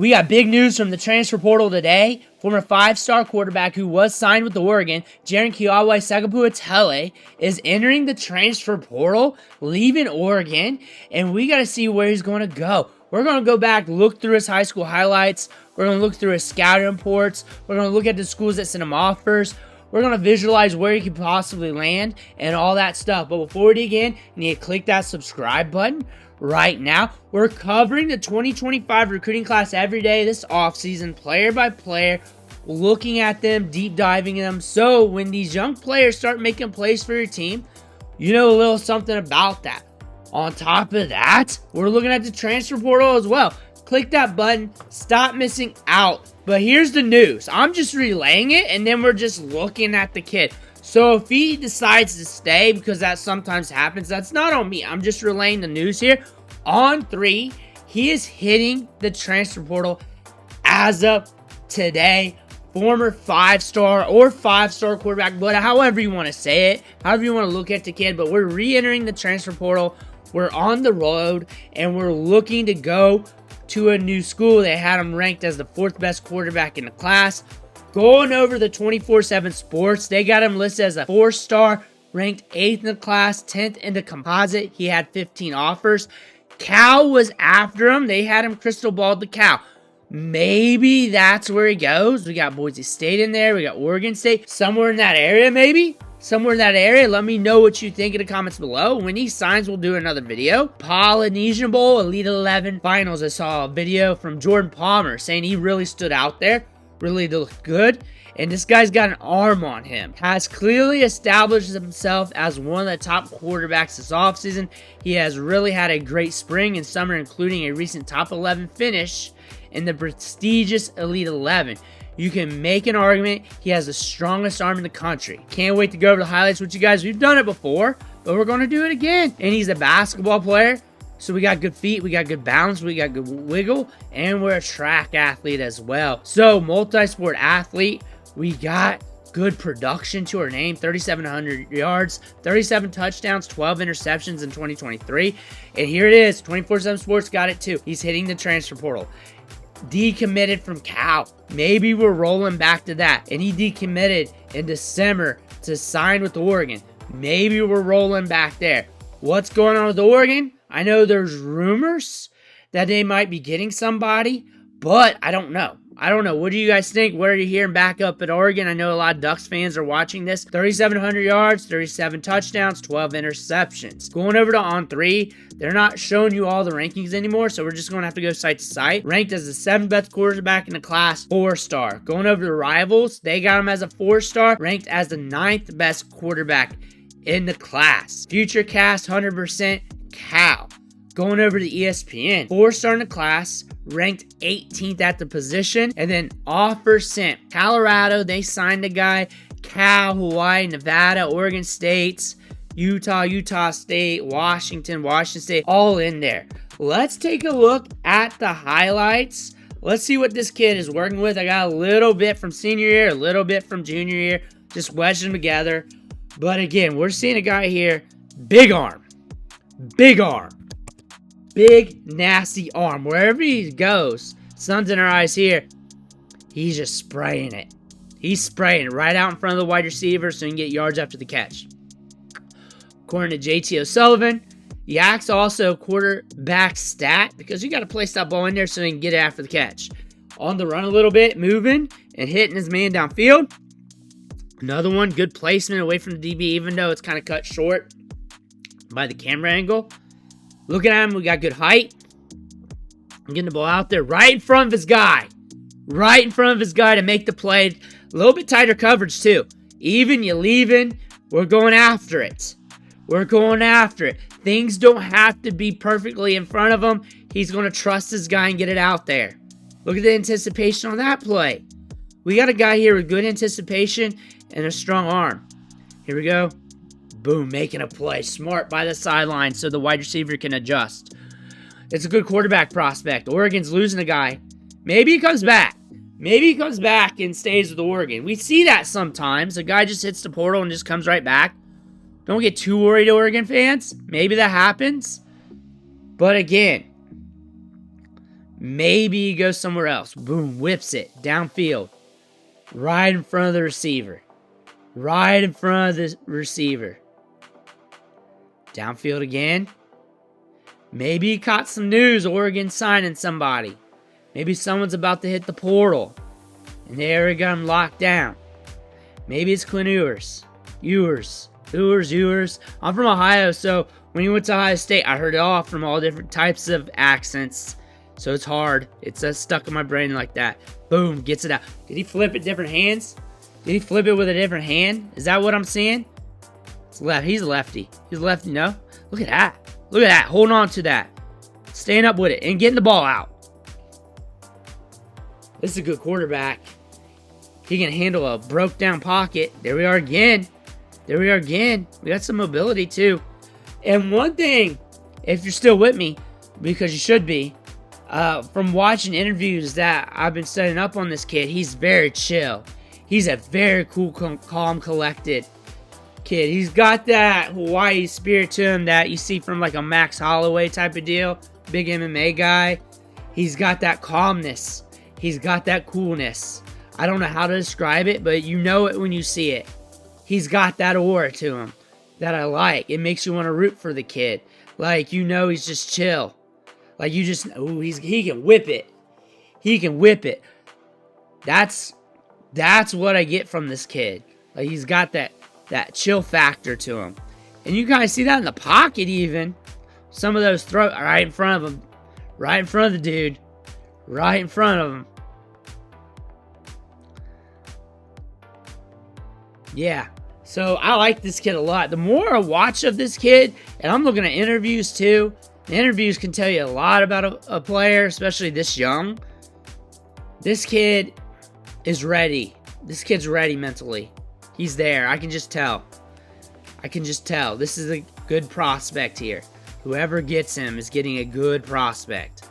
We got big news from the transfer portal today. Former 5-star quarterback who was signed with Oregon, Jaron Keawe Sagapolutele, is entering the transfer portal, leaving Oregon, and we got to see where he's going to go. We're going to go back, look through his high school highlights. We're going to look through his scouting reports. We're going to look at the schools that sent him offers. We're going to visualize where he could possibly land and all that stuff. But before we dig in, you need to click that subscribe button right now. We're covering the 2025 recruiting class every day this offseason, player by player, looking at them, deep diving in them. So when these young players start making plays for your team, you know a little something about that. On top of that, we're looking at the transfer portal as well. Click that button, stop missing out. But here's the news. I'm just relaying it, and then we're just looking at the kid. So if he decides to stay, because that sometimes happens, that's not on me. I'm just relaying the news here. On 3, he is hitting the transfer portal as of today. Former 5-star or 5-star quarterback, but however you want to say it, however you want to look at the kid. But we're re-entering the transfer portal. We're on the road, and we're looking to go to a new school. They had him ranked as the 4th best quarterback in the class. Going over the 24/7 Sports, they got him listed as a 4-star, ranked 8th in the class, 10th in the composite. He had 15 offers. Cal was after him. They had him crystal balled to Cal. Maybe that's where he goes. We got Boise State in there. We got Oregon State. Somewhere in that area, maybe? Somewhere in that area. Let me know what you think in the comments below. When he signs, we'll do another video. Polynesian Bowl, Elite 11 Finals. I saw a video from Jordan Palmer saying he really stood out there. Really looked good. And this guy's got an arm on him. Has clearly established himself as one of the top quarterbacks this offseason. He has really had a great spring and summer, including a recent top 11 finish in the prestigious Elite 11. You can make an argument he has the strongest arm in the country. Can't wait to go over the highlights with you guys. We've done it before, but we're going to do it again. And he's a basketball player, so we got good feet, we got good balance, we got good wiggle, and we're a track athlete as well. So, multi-sport athlete. We got good production to our name, 3,700 yards, 37 touchdowns, 12 interceptions in 2023. And here it is, 24/7 Sports got it too. He's hitting the transfer portal. Decommitted from Cal. Maybe we're rolling back to that. And he decommitted in December to sign with Oregon. Maybe we're rolling back there. What's going on with Oregon? I know there's rumors that they might be getting somebody, but I don't know. What do you guys think? What are you hearing back up at Oregon? I know a lot of Ducks fans are watching this. 3,700 yards, 37 touchdowns, 12 interceptions. Going over to On 3, they're not showing you all the rankings anymore, so we're just going to have to go site to site. Ranked as the 7th best quarterback in the class, 4-star. Going over to Rivals, they got him as a 4-star, ranked as the 9th best quarterback in the class. Futurecast, 100% Cal. Going over to ESPN, 4-star in the class, ranked 18th at the position, and then offer sent. Colorado, they signed a guy. Cal, Hawaii, Nevada, Oregon State, Utah State, Washington State, all in there. Let's take a look at the highlights. Let's see what this kid is working with. I got a little bit from senior year, a little bit from junior year, just wedged them together. But again, we're seeing a guy here, big arm, big nasty arm. Wherever he goes, sun's in our eyes here, he's just spraying it. He's spraying it right out in front of the wide receiver so he can get yards after the catch. According to JT O'Sullivan, Yak's also quarterback stat because you got to place that ball in there so he can get it after the catch. On the run a little bit, moving and hitting his man downfield. Another one, good placement away from the DB, even though it's kind of cut short by the camera angle. Looking at him, we got good height. I'm getting the ball out there right in front of his guy. Right in front of his guy to make the play. A little bit tighter coverage, too. Even, you leaving, we're going after it. We're going after it. Things don't have to be perfectly in front of him. He's going to trust his guy and get it out there. Look at the anticipation on that play. We got a guy here with good anticipation and a strong arm. Here we go. Boom, making a play. Smart by the sideline so the wide receiver can adjust. It's a good quarterback prospect. Oregon's losing a guy. Maybe he comes back. Maybe he comes back and stays with Oregon. We see that sometimes. A guy just hits the portal and just comes right back. Don't get too worried, Oregon fans. Maybe that happens. But again, Maybe he goes somewhere else. Boom, whips it downfield. Right in front of the receiver. Right in front of the receiver. Downfield again. Maybe he caught some news. Oregon signing somebody. Maybe someone's about to hit the portal. And they already got him locked down. Maybe it's Clint Ewers. Ewers. I'm from Ohio, so when you went to Ohio State, I heard it all from all different types of accents. So it's hard. It's stuck in my brain like that. Boom, gets it out. Did he flip it different hands? Did he flip it with a different hand? Is that what I'm seeing? It's left. He's a lefty. He's a lefty, no? Look at that. Look at that. Holding on to that. Staying up with it and getting the ball out. This is a good quarterback. He can handle a broke down pocket. There we are again. We got some mobility too. And one thing, if you're still with me, because you should be, from watching interviews that I've been setting up on this kid, he's very chill. He's a very cool, calm, collected kid. He's got that Hawaii spirit to him that you see from like a Max Holloway type of deal. Big MMA guy. He's got that calmness. He's got that coolness. I don't know how to describe it, but you know it when you see it. He's got that aura to him that I like. It makes you want to root for the kid. Like, you know, he's just chill. Like, you just, ooh, he can whip it. He can whip it. That's what I get from this kid. Like, he's got that chill factor to him. And you guys see that in the pocket even. Some of those throws right in front of him. Right in front of the dude. Right in front of him. Yeah. So I like this kid a lot. The more I watch of this kid, and I'm looking at interviews too. The interviews can tell you a lot about a player, especially this young. This kid is ready. This kid's ready mentally. He's there. I can just tell. This is a good prospect here. Whoever gets him is getting a good prospect.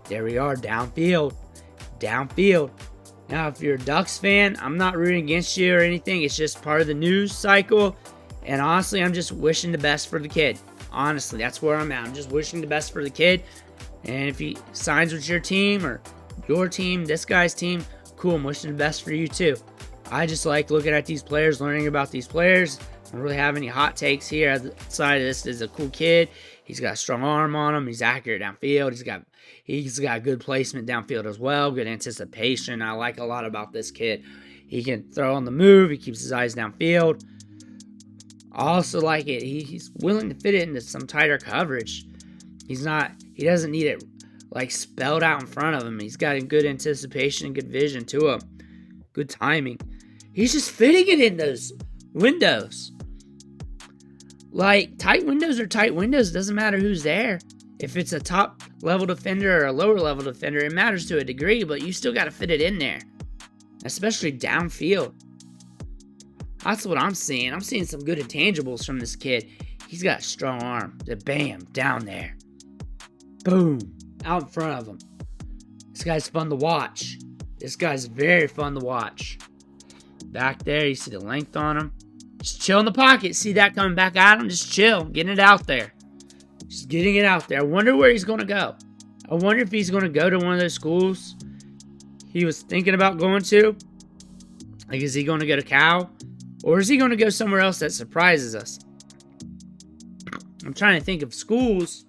There we are, downfield. Now, if you're a Ducks fan, I'm not rooting against you or anything. It's just part of the news cycle. And honestly, I'm just wishing the best for the kid. Honestly, that's where I'm at. I'm just wishing the best for the kid. And if he signs with your team or your team, this guy's team, cool. I'm wishing the best for you too. I just like looking at these players, learning about these players. I don't really have any hot takes here. Outside of this is a cool kid. He's got a strong arm on him. He's accurate downfield. He's got good placement downfield as well. Good anticipation. I like a lot about this kid. He can throw on the move. He keeps his eyes downfield. I also like it. He's willing to fit it into some tighter coverage. He doesn't need it like spelled out in front of him. He's got good anticipation and good vision to him. Good timing. He's just fitting it in those windows. Like, tight windows are tight windows. It doesn't matter who's there. If it's a top level defender or a lower level defender, it matters to a degree, but you still got to fit it in there. Especially downfield. That's what I'm seeing. I'm seeing some good intangibles from this kid. He's got a strong arm. Bam, down there. Boom, out in front of him. This guy's fun to watch. This guy's very fun to watch. Back there, you see the length on him. Just chill in the pocket. See that coming back at him? Just chill. Getting it out there. Just getting it out there. I wonder where he's going to go. I wonder if he's going to go to one of those schools he was thinking about going to. Like, is he going to go to Cal? Or is he going to go somewhere else that surprises us? I'm trying to think of schools,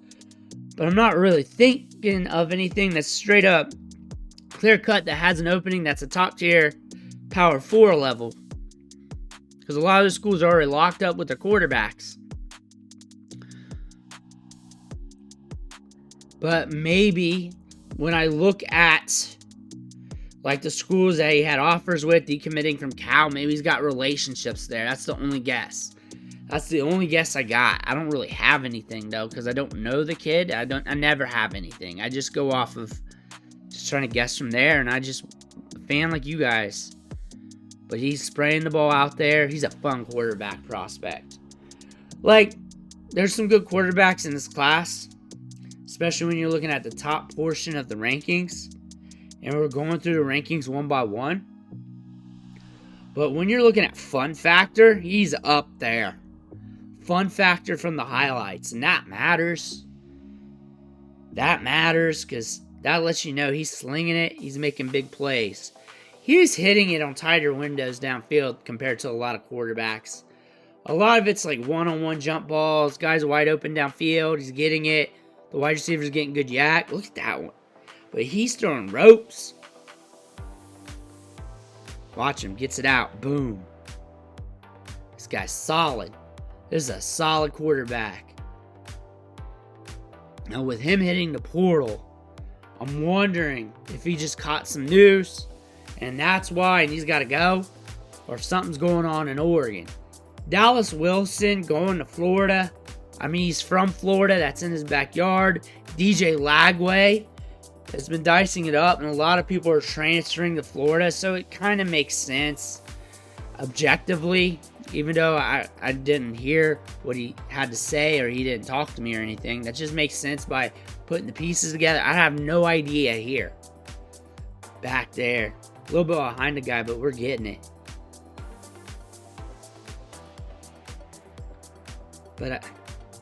but I'm not really thinking of anything that's straight up clear cut that has an opening that's a top tier Power 4 level. Because a lot of the schools are already locked up with their quarterbacks. But maybe when I look at like the schools that he had offers with, decommitting from Cal, maybe he's got relationships there. That's the only guess. That's the only guess I got. I don't really have anything though, because I don't know the kid. I never have anything. I just go off of just trying to guess from there, and I just a fan like you guys. But he's spraying the ball out there. He's a fun quarterback prospect. Like, there's some good quarterbacks in this class, especially when you're looking at the top portion of the rankings. And we're going through the rankings one by one. But when you're looking at fun factor, he's up there. Fun factor from the highlights, and that matters. That matters because that lets you know he's slinging it. He's making big plays. He's hitting it on tighter windows downfield compared to a lot of quarterbacks. A lot of it's like one-on-one jump balls. Guys wide open downfield. He's getting it. The wide receiver's getting good yak. Look at that one. But he's throwing ropes. Watch him. Gets it out. Boom. This guy's solid. This is a solid quarterback. Now with him hitting the portal, I'm wondering if he just caught some news and that's why he's got to go, or if something's going on in Oregon. Dallas Wilson going to Florida. I mean, he's from Florida. That's in his backyard. DJ Lagway has been dicing it up, and a lot of people are transferring to Florida, so it kind of makes sense objectively, even though I didn't hear what he had to say or he didn't talk to me or anything. That just makes sense by putting the pieces together. I have no idea here. Back there. A little bit behind the guy, but we're getting it. But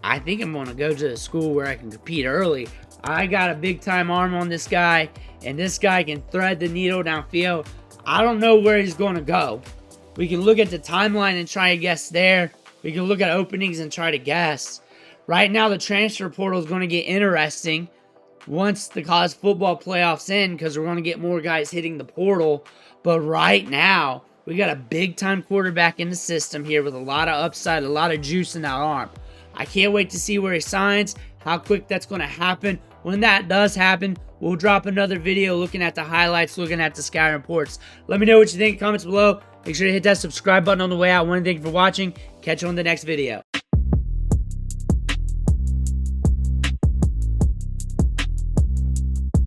I think I'm going to go to a school where I can compete early. I got a big-time arm on this guy, and this guy can thread the needle downfield. I don't know where he's going to go. We can look at the timeline and try to guess there. We can look at openings and try to guess. Right now, the transfer portal is going to get interesting once the college football playoffs end because we're going to get more guys hitting the portal. But right now, we got a big-time quarterback in the system here with a lot of upside, a lot of juice in that arm. I can't wait to see where he signs, how quick that's going to happen. When that does happen, we'll drop another video looking at the highlights, looking at the scouting reports. Let me know what you think in the comments below. Make sure to hit that subscribe button on the way out. I want to thank you for watching. Catch you on the next video.